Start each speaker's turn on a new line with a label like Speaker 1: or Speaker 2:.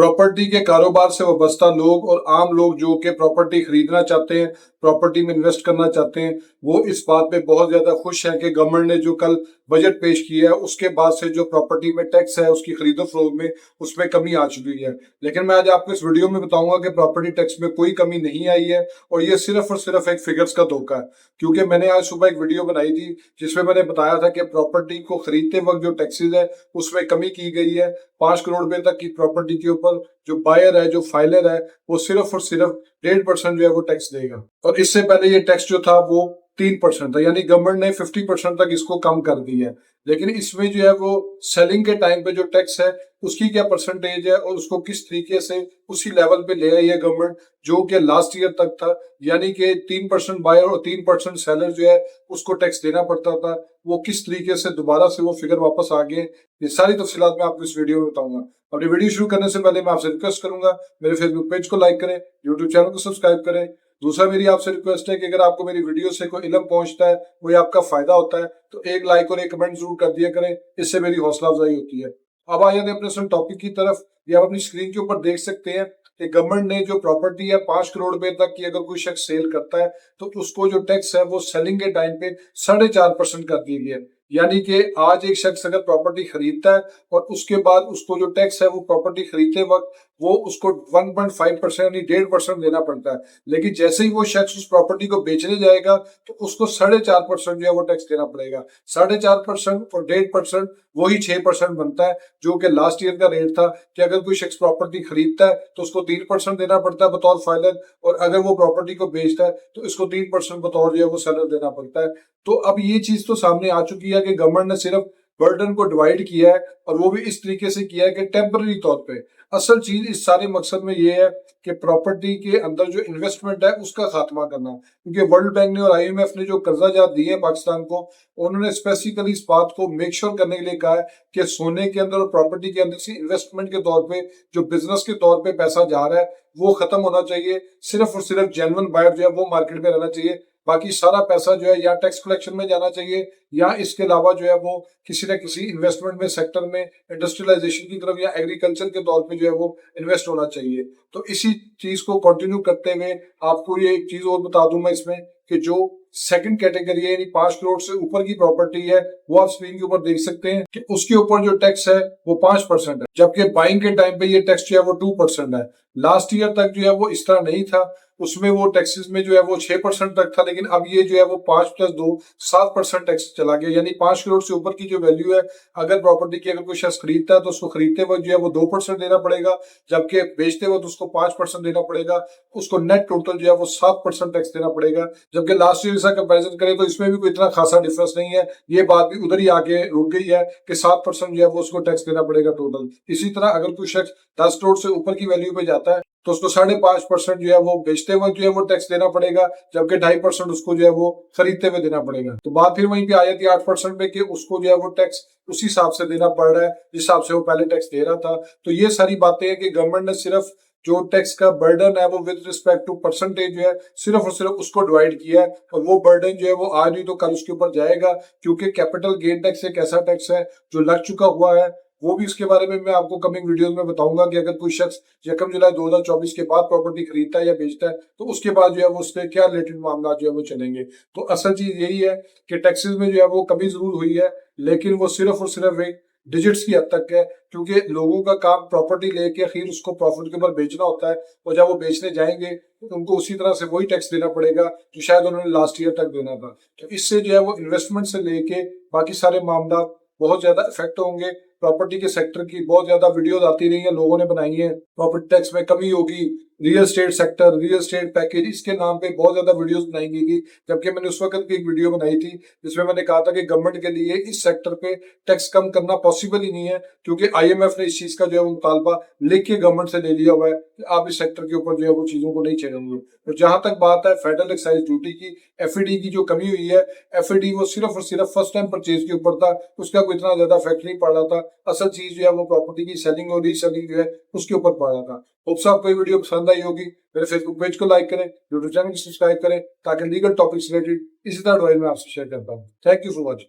Speaker 1: Property के कारोबार से वाबस्ता लोग और आम लोग जो कि प्रॉपर्टी खरीदना चाहते हैं, प्रॉपर्टी में इन्वेस्ट करना चाहते हैं, वो इस बात पे बहुत ज्यादा खुश हैं कि गवर्नमेंट ने जो कल बजट पेश किया है उसके बाद से जो प्रॉपर्टी में टैक्स है उसकी खरीदो फरोख्त में उसमें कमी आ चुकी है। लेकिन मैं आज आपको इस वीडियो में बताऊंगा कि प्रॉपर्टी टैक्स में कोई कमी नहीं आई है और ये सिर्फ और सिर्फ एक फिगर्स का धोखा है। क्योंकि मैंने आज सुबह एक वीडियो बनाई थी जिसमें मैंने बताया था कि प्रॉपर्टी को खरीदते वक्त जो टैक्सेस है उसमें कमी की गई है। 5 करोड़ रुपए तक की प्रॉपर्टी के ऊपर जो बायर है, जो फाइलर है, वो सिर्फ और सिर्फ 1.5% जो है वो टैक्स देगा। और इससे पहले ये टैक्स जो था वो 3% था, यानी गवर्नमेंट ने 50% तक इसको कम कर दिया है। लेकिन इसमें जो है वो सेलिंग के टाइम पे जो टैक्स है उसकी क्या परसेंटेज है और उसको किस तरीके से उसी लेवल पे ले आई है गवर्नमेंट जो कि लास्ट ईयर तक था, यानी कि 3% बायर और 3% सेलर जो है उसको टैक्स देना पड़ता था, वो किस तरीके से दोबारा से वो फिगर वापस आ गए, ये सारी तफसीलात मैं आपको इस वीडियो में बताऊंगा। और ये वीडियो शुरू करने से पहले मैं आपसे रिक्वेस्ट करूंगा मेरे फेसबुक पेज को लाइक करें, यूट्यूब चैनल को सब्सक्राइब करें। दूसरा मेरी आपसे रिक्वेस्ट है कि अगर आपको मेरी वीडियो से कोई इल्म पहुंचता है, कोई आपका फायदा होता है, तो एक लाइक और एक कमेंट जरूर कर दिया करें, इससे मेरी हौसला अफजाई होती है। अब आ जाते हैं अपने टॉपिक की तरफ। ये आप अपनी स्क्रीन के ऊपर देख सकते हैं कि गवर्नमेंट ने जो प्रॉपर्टी है 5 करोड़ रुपए तक की अगर कोई शख्स सेल करता है तो उसको जो टैक्स है वो सेलिंग के टाइम पे 4.5% कर दिया गया है। यानी कि आज एक शख्स अगर प्रॉपर्टी खरीदता है और उसके बाद उसको जो टैक्स है वो प्रॉपर्टी खरीदते वक्त वो उसको 1.5% यानी 1.5% देना पड़ता है। लेकिन जैसे ही वो शख्स उस प्रॉपर्टी को बेचने जाएगा तो उसको 4.5% जो है वो टैक्स देना पड़ेगा। 4.5% और 1.5% वही 6% बनता है जो कि लास्ट ईयर का रेट था कि अगर कोई शख्स प्रॉपर्टी खरीदता है तो उसको 3% देना पड़ता है बतौर फाइलर, और अगर वो प्रॉपर्टी को बेचता है तो इसको 3% बतौर जो है वो सेलर देना पड़ता है। तो अब ये चीज तो सामने आ चुकी है कि गवर्नमेंट ने सिर्फ बर्डन को डिवाइड किया है और वो भी इस तरीके से किया है कि टेम्पररी तौर पे। असल चीज इस सारे मकसद में ये है कि प्रॉपर्टी के अंदर जो इन्वेस्टमेंट है उसका खात्मा करना। क्योंकि वर्ल्ड बैंक ने और आईएमएफ ने जो कर्जा जात दिए हैं पाकिस्तान को, उन्होंने स्पेसिफिकली इस बात को मेक श्योर करने के लिए कहा है कि सोने के अंदर और प्रॉपर्टी के अंदर से इन्वेस्टमेंट के तौर पे जो बिजनेस के तौर पे पैसा जा रहा है वो खत्म होना चाहिए। सिर्फ और सिर्फ जेन्युइन बायर जो है वो मार्केट में रहना चाहिए। बाकी सारा पैसा जो है या टैक्स कलेक्शन में जाना चाहिए या इसके अलावा जो है वो किसी न किसी इन्वेस्टमेंट में, सेक्टर में, इंडस्ट्रियलाइजेशन की तरफ या एग्रीकल्चर के तौर पे जो है वो इन्वेस्ट होना चाहिए। तो इसी चीज को कंटिन्यू करते हुए आपको ये एक चीज और बता दूं मैं इसमें कि जो सेकंड कैटेगरी है यानी 5 करोड़ से ऊपर की प्रॉपर्टी है वो आप स्क्रीन के ऊपर देख सकते हैं कि उसके ऊपर जो टैक्स है वो 5% है, जबकि बाइंग के टाइम पे ये टैक्स जो है वो 2% है। लास्ट ईयर तक जो है वो इस तरह नहीं था, उसमें वो टैक्सेस में जो है वो 6% तक था, लेकिन अब ये जो है वो 5+2 7% टैक्स चला गया। यानी 5 करोड़ से ऊपर की जो वैल्यू है अगर प्रॉपर्टी की अगर कोई शख्स खरीदता है तो उसको खरीदते वक्त जो है वो 2% देना पड़ेगा, जबकि बेचते वक्त उसको 5% देना पड़ेगा। उसको नेट टोटल जो है वो 7% टैक्स देना पड़ेगा। जबकि लास्ट ईयर से कंपेरिजन करें तो इसमें भी कोई इतना खासा डिफरेंस नहीं है। ये बात भी उधर ही आके रुक गई है कि 7% जो है वो उसको टैक्स देना पड़ेगा टोटल। इसी तरह अगर कोई शख्स 10 करोड़ से ऊपर की वैल्यू पे जाता है तो उसको 5.5% जो है वो बेचते वक्त जो है वो टैक्स देना पड़ेगा, जबकि 2.5% उसको जो है वो खरीदते हुए देना पड़ेगा। तो बात फिर वहीं पे आ जाती है 8% पे कि उसको जो है वो टैक्स उसी हिसाब से देना पड़ रहा है जिस हिसाब से वो पहले टैक्स दे रहा था। तो ये सारी बातें हैं कि गवर्नमेंट ने सिर्फ जो टैक्स का बर्डन है वो विद रिस्पेक्ट टू परसेंटेज जो है सिर्फ और सिर्फ उसको डिवाइड किया है, और वो बर्डन जो है वो आज नहीं तो कल उसके ऊपर जाएगा। क्योंकि कैपिटल गेन टैक्स एक ऐसा टैक्स है जो लग चुका हुआ है, वो भी इसके बारे में मैं आपको कमिंग वीडियोस में बताऊंगा कि अगर कोई शख्स 1 जुलाई 2024 के बाद प्रॉपर्टी खरीदता है या बेचता है तो उसके बाद जो है वो उससे क्या रिलेटेड मामला जो है वो चलेंगे। तो असल चीज यही है कि टैक्सेस में जो है वो कमी जरूर हुई है, लेकिन वो सिर्फ और सिर्फ एक डिजिट्स की हद तक है। क्योंकि लोगों का काम प्रॉपर्टी लेके आखिर उसको प्रॉफिट के ऊपर बेचना होता है, और जब वो बेचने जाएंगे तो उनको उसी तरह से वही टैक्स देना पड़ेगा जो शायद उन्होंने लास्ट ईयर तक देना था। तो इससे जो है वो इन्वेस्टमेंट से लेके बाकी सारे मामला बहुत ज्यादा इफेक्ट होंगे। प्रॉपर्टी के सेक्टर की बहुत ज्यादा वीडियोस आती रही है, लोगों ने बनाई है, प्रॉपर्टी टैक्स में कमी होगी, real estate sector, real estate package, इसके नाम पे बहुत ज्यादा वीडियोस बनाई गई थी। जबकि मैंने उस वक्त भी एक वीडियो बनाई थी जिसमें मैंने कहा था कि गवर्नमेंट के लिए इस सेक्टर पे टैक्स कम करना पॉसिबल ही नहीं है, क्योंकि आईएमएफ ने इस चीज का जो है मुतालबा लिख के गवर्नमेंट से ले लिया हुआ है कि आप इस सेक्टर के ऊपर जो है वो चीजों को नहीं छेड़ेंगे। तो जहां तक बात है फेडरल एक्साइज ड्यूटी की, एफईडी की जो कमी हुई है, एफईडी वो सिर्फ और सिर्फ फर्स्ट टाइम परचेज के ऊपर था, उसका कोई इतना ज्यादा इफेक्ट नहीं पड़ रहा था। असल चीज जो है वो प्रॉपर्टी की सेलिंग और रीसेलिंग जो है उसके ऊपर पड़ रहा था। होप सो आपको ये वीडियो पसंद आई होगी। मेरे फेसबुक पेज को लाइक करें, यूट्यूब चैनल को सब्सक्राइब करें ताकि लीगल टॉपिक्स रिलेटेड इसी तरह मैं आपसे शेयर करता हूँ। Thank you for watching.